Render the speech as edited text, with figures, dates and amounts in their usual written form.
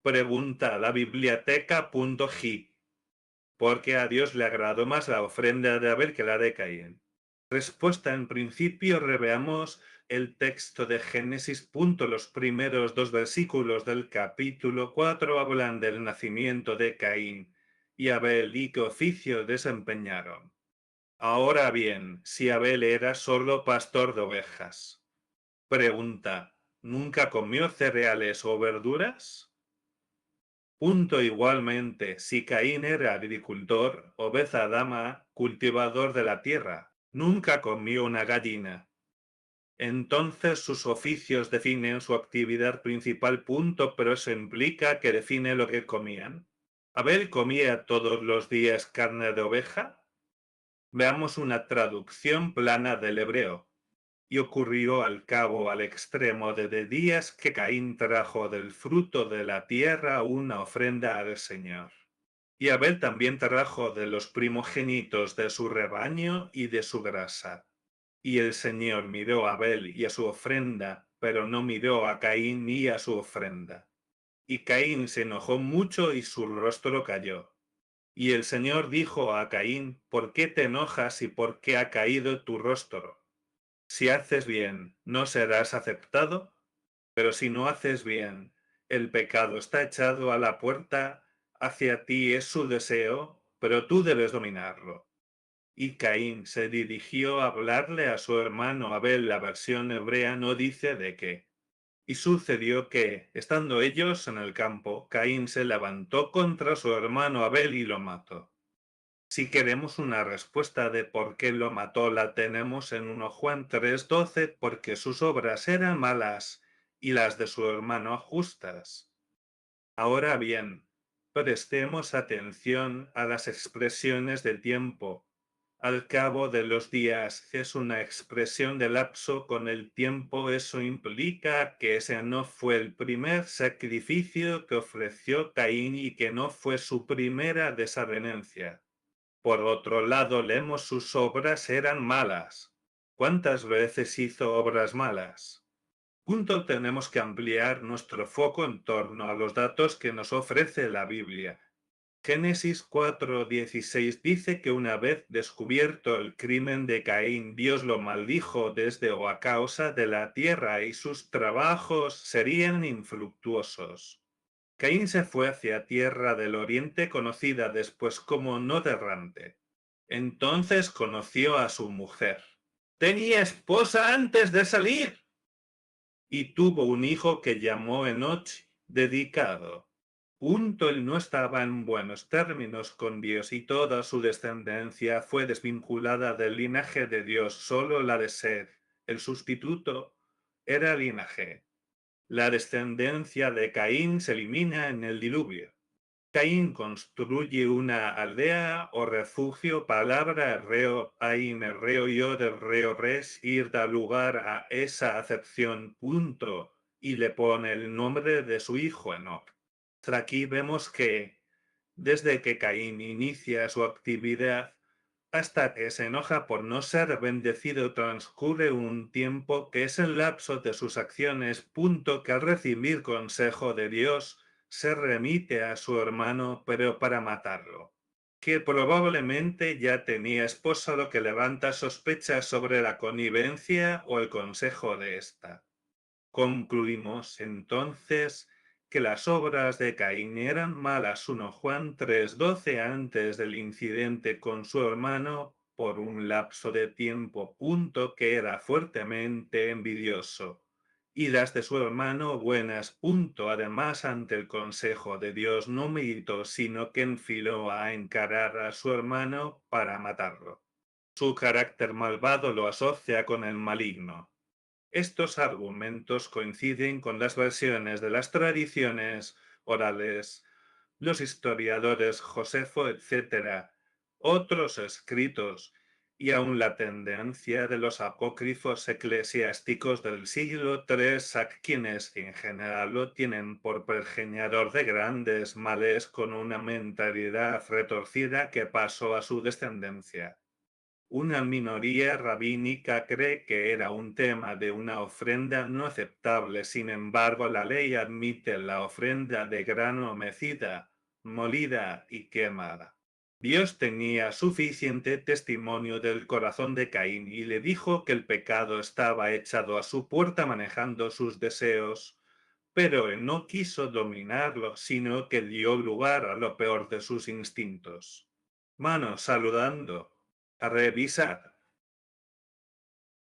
Pregunta a la biblioteca.gi. Porque a Dios le agradó más la ofrenda de Abel que la de Caín. Respuesta: en principio reveamos el texto de Génesis. Los primeros 2 versículos del capítulo 4 hablan del nacimiento de Caín y Abel y qué oficio desempeñaron. Ahora bien, si Abel era solo pastor de ovejas. Pregunta: ¿nunca comió cereales o verduras? Igualmente, si Caín era agricultor, Obed Adama, cultivador de la tierra, nunca comió una gallina. Entonces sus oficios definen su actividad principal. Pero eso implica que define lo que comían. ¿Abel comía todos los días carne de oveja? Veamos una traducción plana del hebreo. Y ocurrió al extremo de días que Caín trajo del fruto de la tierra una ofrenda al Señor. Y Abel también trajo de los primogénitos de su rebaño y de su grasa. Y el Señor miró a Abel y a su ofrenda, pero no miró a Caín ni a su ofrenda. Y Caín se enojó mucho y su rostro cayó. Y el Señor dijo a Caín: ¿por qué te enojas y por qué ha caído tu rostro? Si haces bien, ¿no serás aceptado? Pero si no haces bien, el pecado está echado a la puerta, hacia ti es su deseo, pero tú debes dominarlo. Y Caín se dirigió a hablarle a su hermano Abel. La versión hebrea no dice de qué. Y sucedió que, estando ellos en el campo, Caín se levantó contra su hermano Abel y lo mató. Si queremos una respuesta de por qué lo mató, la tenemos en 1 Juan 3:12, porque sus obras eran malas y las de su hermano justas. Ahora bien, prestemos atención a las expresiones del tiempo. Al cabo de los días es una expresión de lapso con el tiempo. Eso implica que ese no fue el primer sacrificio que ofreció Caín y que no fue su primera desavenencia. Por otro lado, leemos sus obras eran malas. ¿Cuántas veces hizo obras malas? Tenemos que ampliar nuestro foco en torno a los datos que nos ofrece la Biblia. Génesis 4:16 dice que una vez descubierto el crimen de Caín, Dios lo maldijo desde o a causa de la tierra y sus trabajos serían infructuosos. Caín se fue hacia tierra del oriente, conocida después como Nod Errante. Entonces conoció a su mujer. Tenía esposa antes de salir. Y tuvo un hijo que llamó Enoch, dedicado. Él no estaba en buenos términos con Dios y toda su descendencia fue desvinculada del linaje de Dios. Solo la de Seth, el sustituto, era linaje. La descendencia de Caín se elimina en el diluvio. Caín construye una aldea o refugio. Palabra herreo, ain herreo, yod herreo, res, ir da lugar a esa acepción. Y le pone el nombre de su hijo Enoch. Aquí vemos que desde que Caín inicia su actividad hasta que se enoja por no ser bendecido transcurre un tiempo que es el lapso de sus acciones. Que al recibir consejo de Dios se remite a su hermano, pero para matarlo, que probablemente ya tenía esposa, lo que levanta sospechas sobre la connivencia o el consejo de ésta. Concluimos entonces que las obras de Caín eran malas. 1 Juan 3:12 antes del incidente con su hermano por un lapso de tiempo. Que era fuertemente envidioso. Y las de su hermano buenas. Además, ante el consejo de Dios no meditó, sino que enfiló a encarar a su hermano para matarlo. Su carácter malvado lo asocia con el maligno. Estos argumentos coinciden con las versiones de las tradiciones orales, los historiadores Josefo, etc., otros escritos y aun la tendencia de los apócrifos eclesiásticos del siglo III, a quienes en general lo tienen por pergeñador de grandes males con una mentalidad retorcida que pasó a su descendencia. Una minoría rabínica cree que era un tema de una ofrenda no aceptable, sin embargo, la ley admite la ofrenda de grano mecida, molida y quemada. Dios tenía suficiente testimonio del corazón de Caín y le dijo que el pecado estaba echado a su puerta manejando sus deseos, pero él no quiso dominarlo, sino que dio lugar a lo peor de sus instintos. Manos saludando. Revisad,